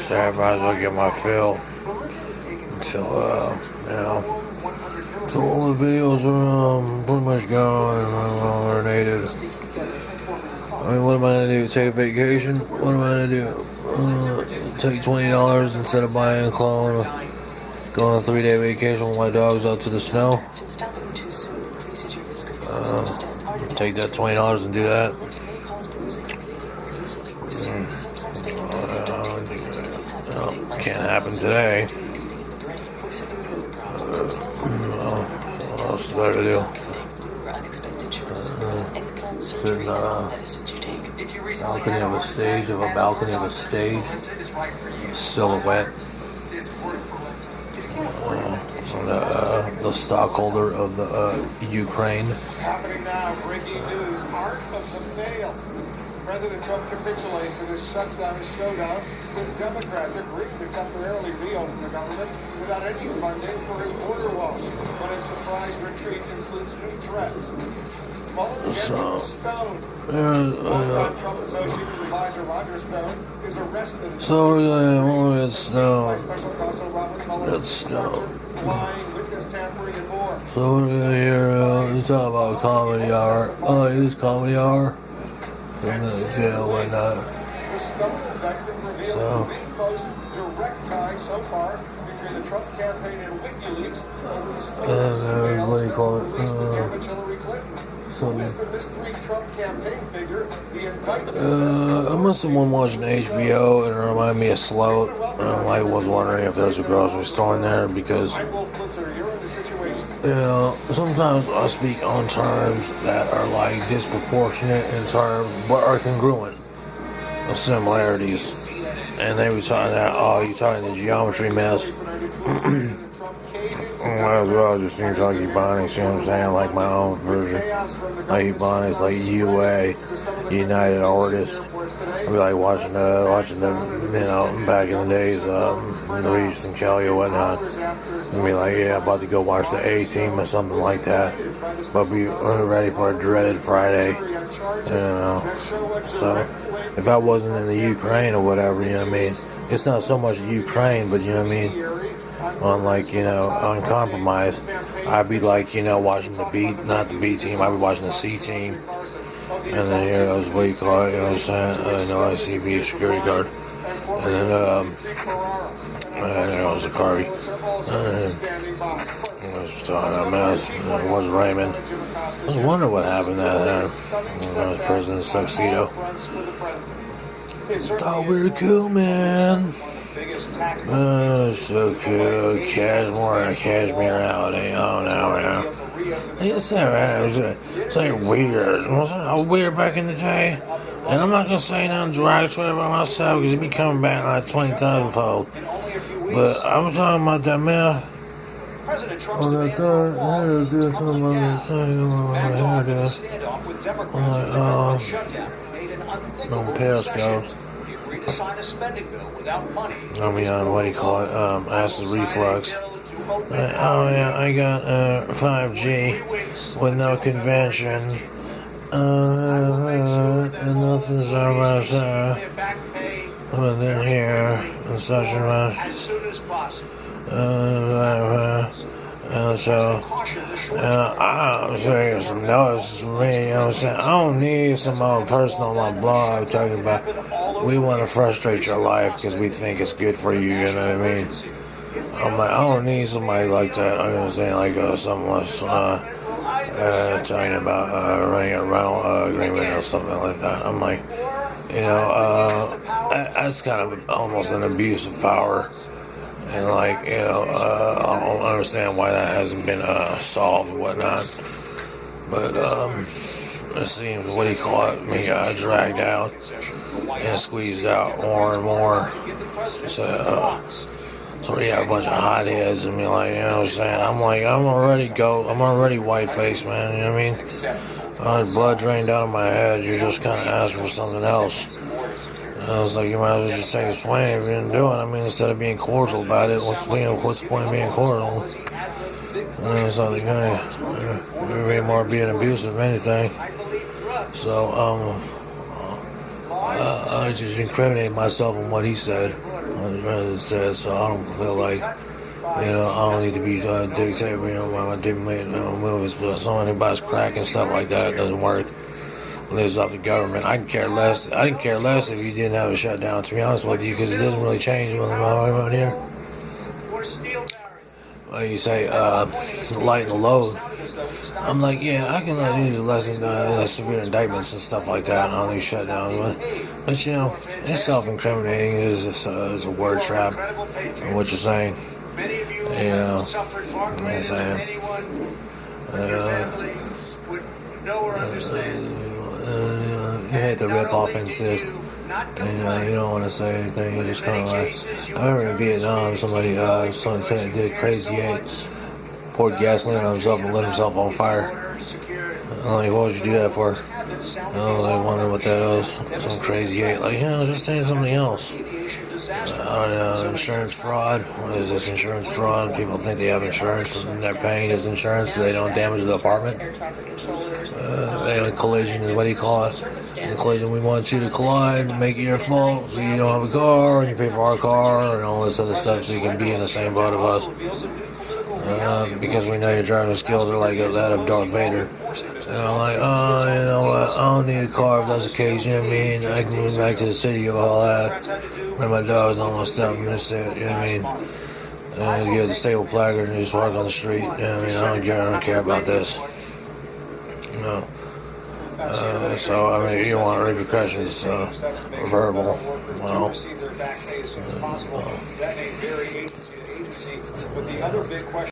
might as well get my fill until, so all the videos are pretty much gone and terminated. I mean, what am I going to do? Take a vacation? What am I going to do? Take $20 instead of buying a clone. Go on a 3-day vacation with my dogs out to the snow. Take that $20 and do that. Can't happen today. What else is there to do? Sitting balcony of a stage, silhouette. The stockholder of the Ukraine. Happening now, breaking news, art of the fail. President Trump capitulates in his shutdown showdown with Democrats agreeing to temporarily reopen the government without any funding for his border walls. But his surprise retreat includes new threats. Mueller gets Stone. Longtime Trump associate and advisor Roger Stone is arrested. Mueller gets Stone. Special counsel Robert Mueller Gets Stone. lying, witness tampering, and more. So we're gonna hear you talk about Comedy Hour. Oh, it is Comedy Hour. In the jail, whatnot. The Stone indictment reveals the most direct tie so far between the Trump campaign and WikiLeaks over the Stone what do you call it? released to damage Hillary Clinton. Who is the mystery Trump campaign figure? The indictment I must have been watching HBO and it reminded me of Sloat. I was wondering if there's a grocery store in there because, sometimes I speak on terms that are like disproportionate in terms but are congruent of similarities. And they were talking that, you're talking the geometry mess. Might as well just seems like Ebonics, you know what I'm saying? Like my own version. Like Ebonics, like UA, United Artists. I'd be like watching the, back in the days, Reese and Kelly or whatnot. And be like, about to go watch the A-Team or something like that. But be ready for a dreaded Friday, So, if I wasn't in the Ukraine or whatever, you know what I mean? It's not so much Ukraine, but you know what I mean? On Compromise, I'd be like, watching the B, not the B team, I'd be watching the C team. And then here goes what you call it, you know what I'm saying? ICB security guard. And then, there goes the Carvey. It was Raymond. I was wondering what happened there. When President Tuxedo. Thought we were cool, man. So cool. Cashmere holiday. Oh, no. It's like weird. Wasn't it weird back in the day? And I'm not going to say nothing derogatory about myself because it'd be coming back like 20,000 fold. But I'm talking about that man. On Periscopes. What do you call it? Acid reflux. I got 5G with no convention. And nothing's over but then here and such and much. As soon as possible. I'm saying some notices for me, you know what I'm saying? I don't need some old person on my blog talking about we want to frustrate your life because we think it's good for you, you know what I mean? I'm like, I don't need somebody like that. I'm going to say like someone talking about running a rental agreement or something like that. I'm like, that's kind of almost an abuse of power. And I don't understand why that hasn't been solved and whatnot. But it seems, we got dragged out and squeezed out more and more. So we have a bunch of hotheads and be like, you know what I'm saying? I'm already white-faced, man, you know what I mean? Blood drained out of my head, you're just kind of asking for something else. I was like, you might as well just take a swing if you didn't do it. Instead of being cordial about it, what's the point of being cordial? And it's like, maybe more being abusive, if anything. So, I just incriminated myself on what he said. It says, so I don't feel like, I don't need to be dictated, by my different movies. But so anybody's crack and stuff like that doesn't work. Lives off the government. I can care less. I didn't care less if you didn't have a shutdown, to be honest with you, because it doesn't really change when I'm around here. Well, you say lighten the load. I'm like, yeah, I can use less than severe indictments and stuff like that on these shutdowns. But it's self-incriminating. It's a word trap. What you're saying. I'm saying. You hate to rip off and insist. And, you don't want to say anything. You just kind of like. I remember in Vietnam, somebody said it did Crazy 8. Poured gasoline on himself and lit himself on fire. I'm like, what would you do that for? I wonder what that is. Some Crazy 8. Like, just saying something else. I don't know. Insurance fraud. What is this insurance fraud? People think they have insurance and they're paying as insurance so they don't damage the apartment. Collision is what do you call it? In the collision, we want you to collide, make it your fault, so you don't have a car, and you pay for our car, and all this other stuff, so you can be in the same boat of us. Because we know your driving skills are like that of Darth Vader. And I'm like, you know what? I don't need a car if that's the case. You know what I mean? I can move back to the city of all that, where my dog's almost up and just it. You know what I mean? And just get the stable placard and just walk on the street. You know what I mean? I don't care about this. No. So, I mean, you want repercussions, verbal, well,